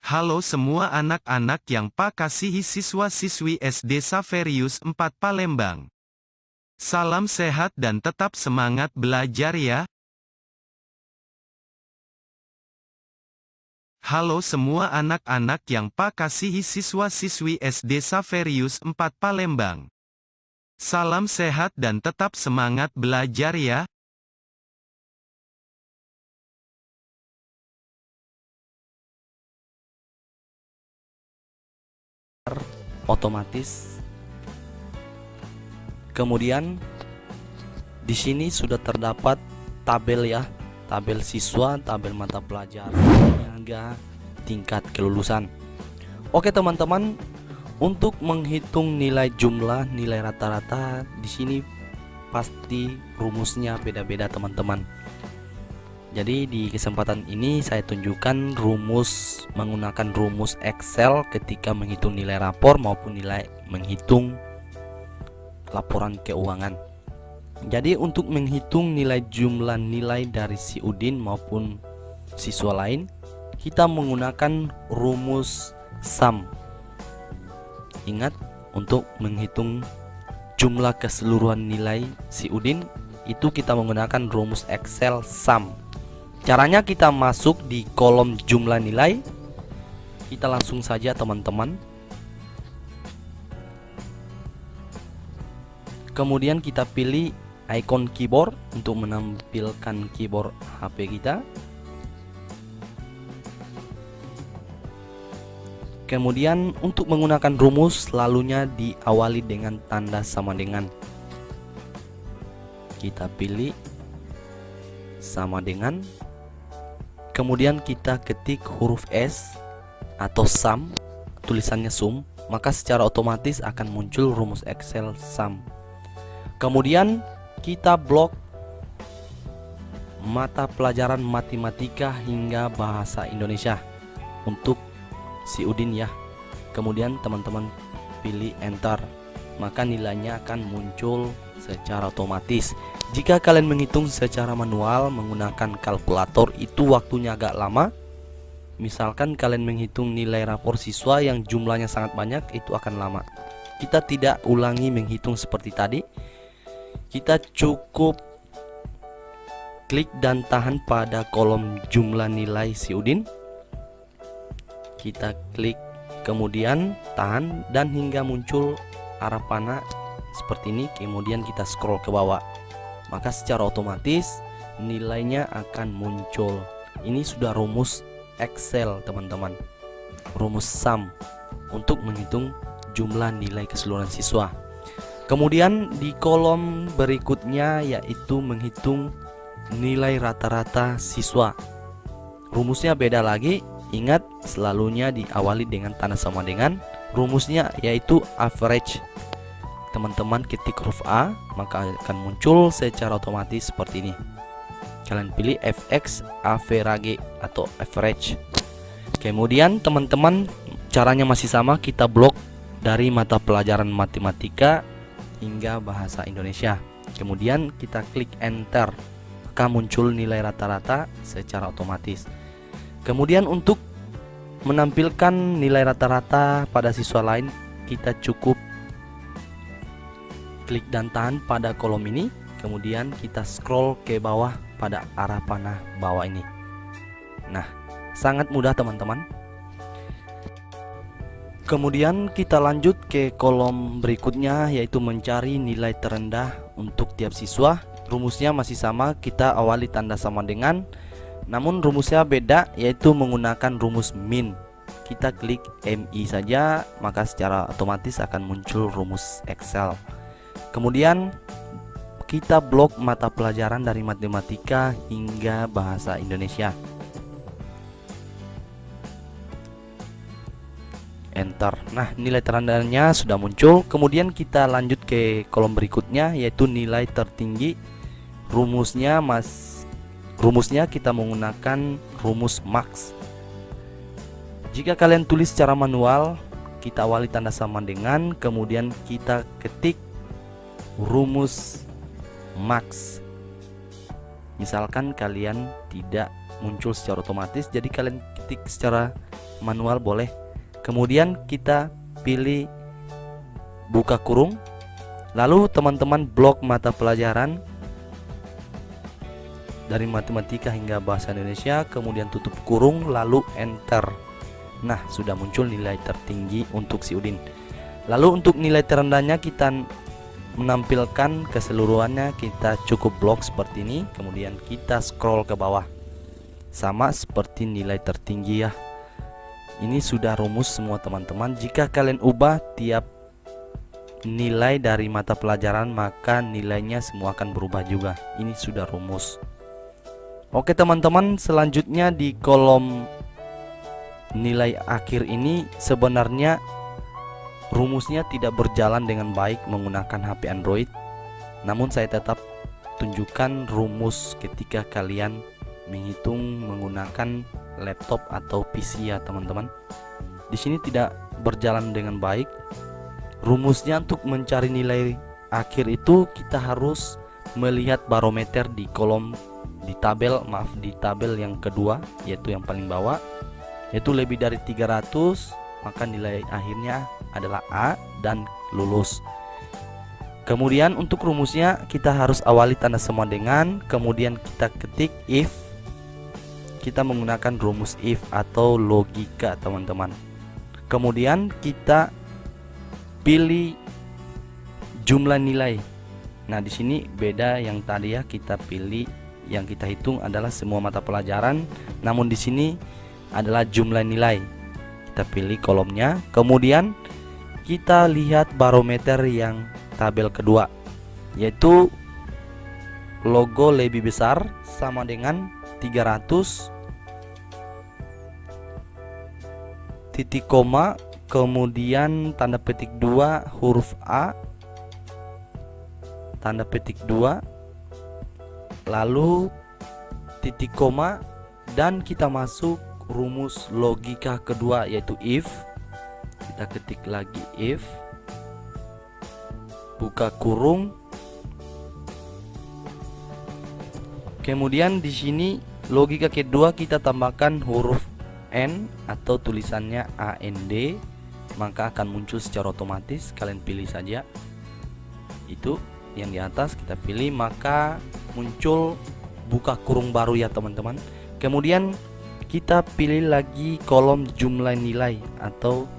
Halo semua anak-anak yang Pak kasihi siswa-siswi SD Saverius 4 Palembang. Salam sehat dan tetap semangat belajar ya. Halo semua anak-anak yang Pak kasihi siswa-siswi SD Saverius 4 Palembang. Salam sehat dan tetap semangat belajar ya. Otomatis. Kemudian di sini sudah terdapat tabel ya, tabel siswa, tabel mata pelajaran hingga tingkat kelulusan. Oke teman-teman, untuk menghitung nilai jumlah, nilai rata-rata di sini pasti rumusnya beda-beda teman-teman. Jadi di kesempatan ini saya tunjukkan menggunakan rumus Excel ketika menghitung nilai rapor maupun nilai menghitung laporan keuangan. Jadi untuk menghitung nilai jumlah nilai dari si Udin maupun siswa lain, kita menggunakan rumus SUM. Ingat, untuk menghitung jumlah keseluruhan nilai si Udin itu kita menggunakan rumus Excel SUM. Caranya kita masuk di kolom jumlah nilai. Kita langsung saja teman-teman. Kemudian kita pilih icon keyboard untuk menampilkan keyboard HP kita. Kemudian untuk menggunakan rumus selalunya diawali dengan tanda sama dengan. Kita pilih sama dengan. Kemudian kita ketik huruf S atau SUM, tulisannya SUM, maka secara otomatis akan muncul rumus Excel SUM. Kemudian kita blok mata pelajaran matematika hingga bahasa Indonesia untuk si Udin ya. Kemudian teman-teman pilih enter, maka nilainya akan muncul secara otomatis. Jika kalian menghitung secara manual menggunakan kalkulator itu waktunya agak lama. Misalkan kalian menghitung nilai rapor siswa yang jumlahnya sangat banyak, itu akan lama. Kita tidak ulangi menghitung seperti tadi. Kita cukup klik dan tahan pada kolom jumlah nilai si Udin. Kita klik kemudian tahan dan hingga muncul arah panah seperti ini. Kemudian kita scroll ke bawah, maka secara otomatis nilainya akan muncul. Ini sudah rumus Excel teman-teman, rumus SUM untuk menghitung jumlah nilai keseluruhan siswa. Kemudian di kolom berikutnya yaitu menghitung nilai rata-rata siswa. Rumusnya beda lagi. Ingat, selalunya diawali dengan tanda sama dengan. Rumusnya yaitu average. Teman-teman ketik huruf A, maka akan muncul secara otomatis seperti ini. Kalian pilih FX average atau average. Kemudian teman-teman, caranya masih sama, kita blok dari mata pelajaran matematika hingga bahasa Indonesia. Kemudian kita klik enter, maka muncul nilai rata-rata secara otomatis. Kemudian untuk menampilkan nilai rata-rata pada siswa lain, kita cukup klik dan tahan pada kolom ini. Kemudian kita scroll ke bawah pada arah panah bawah ini. Nah, sangat mudah teman-teman. Kemudian kita lanjut ke kolom berikutnya yaitu mencari nilai terendah untuk tiap siswa. Rumusnya masih sama, kita awali tanda sama dengan. Namun rumusnya beda yaitu menggunakan rumus min. Kita klik MI saja, maka secara otomatis akan muncul rumus Excel. Kemudian kita blok mata pelajaran dari matematika hingga bahasa Indonesia. Enter. Nah, nilai terendahnya sudah muncul. Kemudian kita lanjut ke kolom berikutnya yaitu nilai tertinggi. Rumusnya kita menggunakan rumus max. Jika kalian tulis secara manual, kita awali tanda sama dengan, kemudian kita ketik rumus max. Misalkan kalian tidak muncul secara otomatis, jadi kalian ketik secara manual boleh. Kemudian kita pilih buka kurung, lalu teman-teman blok mata pelajaran dari matematika hingga bahasa Indonesia, kemudian tutup kurung, lalu enter. Nah, sudah muncul nilai tertinggi untuk si Udin. Lalu untuk nilai terendahnya kita menampilkan keseluruhannya, kita cukup blok seperti ini, kemudian kita scroll ke bawah. Sama seperti nilai tertinggi ya. Ini sudah rumus semua teman-teman. Jika kalian ubah tiap nilai dari mata pelajaran, maka nilainya semua akan berubah juga. Ini sudah rumus. Oke teman-teman, selanjutnya di kolom nilai akhir ini sebenarnya rumusnya tidak berjalan dengan baik menggunakan HP Android. Namun saya tetap tunjukkan rumus ketika kalian menghitung menggunakan laptop atau PC ya teman-teman. Di sini tidak berjalan dengan baik. Rumusnya untuk mencari nilai akhir itu kita harus melihat barometer di kolom di tabel yang kedua, yaitu yang paling bawah, yaitu lebih dari 300, maka nilai akhirnya adalah A dan lulus. Kemudian untuk rumusnya kita harus awali tanda sama dengan, kemudian kita ketik if. Kita menggunakan rumus if atau logika teman-teman. Kemudian kita pilih jumlah nilai. Nah, di sini beda yang tadi ya, kita pilih yang kita hitung adalah semua mata pelajaran, namun di sini adalah jumlah nilai. Kita pilih kolomnya, kemudian kita lihat barometer yang tabel kedua, yaitu logo lebih besar sama dengan 300, titik koma, kemudian tanda petik 2 huruf A, tanda petik 2, lalu titik koma, dan kita masuk rumus logika kedua yaitu if. Kita ketik lagi if, buka kurung, kemudian di sini logika kedua kita tambahkan huruf N atau tulisannya AND, maka akan muncul secara otomatis. Kalian pilih saja itu yang di atas, kita pilih, maka muncul buka kurung baru ya teman-teman. Kemudian kita pilih lagi kolom jumlah nilai atau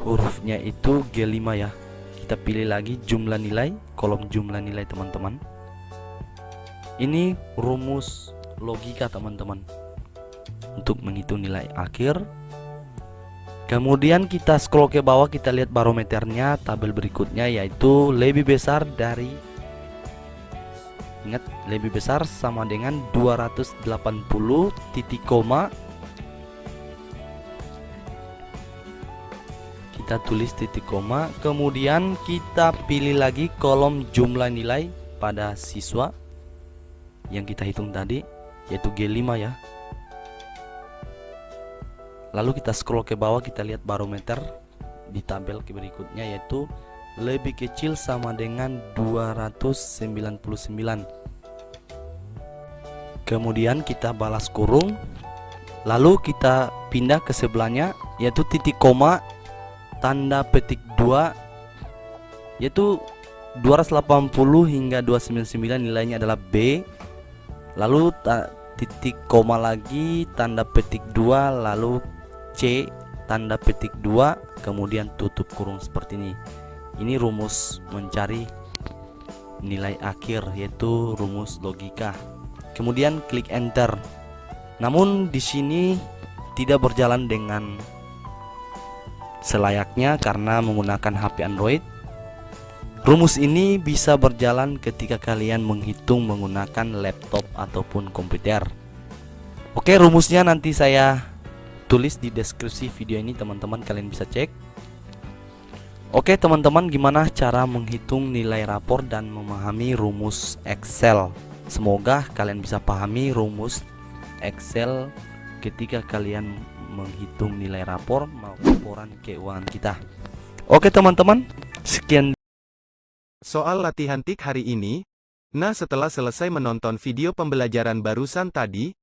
hurufnya itu G5 ya. Kita pilih lagi jumlah nilai, kolom jumlah nilai teman-teman. Ini rumus logika teman-teman untuk menghitung nilai akhir. Kemudian kita scroll ke bawah, kita lihat barometernya tabel berikutnya, yaitu lebih besar dari, ingat lebih besar sama dengan 280, titik koma, kita tulis titik koma, kemudian kita pilih lagi kolom jumlah nilai pada siswa yang kita hitung tadi, yaitu G5 ya. Lalu kita scroll ke bawah, kita lihat barometer di tabel berikutnya, yaitu lebih kecil sama dengan 299. Kemudian kita balas kurung, lalu kita pindah ke sebelahnya, yaitu titik koma, tanda petik 2, yaitu 280 hingga 299 nilainya adalah B. Lalu titik koma lagi, tanda petik 2, lalu C, tanda petik 2, kemudian tutup kurung seperti ini. Ini rumus mencari nilai akhir, yaitu rumus logika. Kemudian klik enter. Namun di sini tidak berjalan dengan selayaknya karena menggunakan HP Android. Rumus ini bisa berjalan ketika kalian menghitung menggunakan laptop ataupun komputer. Oke, rumusnya nanti saya tulis di deskripsi video ini, teman-teman kalian bisa cek. Oke teman-teman, gimana cara menghitung nilai rapor dan memahami rumus Excel? Semoga kalian bisa pahami rumus Excel ketika kalian menghitung nilai rapor maupun laporan keuangan kita. Oke teman-teman, sekian soal latihan TIK hari ini. Nah, setelah selesai menonton video pembelajaran barusan tadi,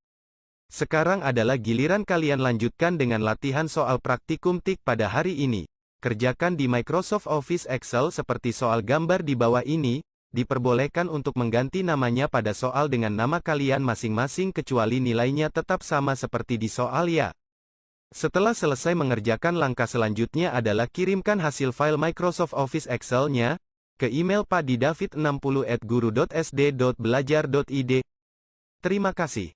Sekarang adalah giliran kalian lanjutkan dengan latihan soal praktikum TIK pada hari ini. Kerjakan di Microsoft Office Excel seperti soal gambar di bawah ini. Diperbolehkan untuk mengganti namanya pada soal dengan nama kalian masing-masing kecuali nilainya tetap sama seperti di soal ya. Setelah selesai mengerjakan, langkah selanjutnya adalah kirimkan hasil file Microsoft Office Excel-nya ke email paddidavid60@guru.sd.belajar.id. Terima kasih.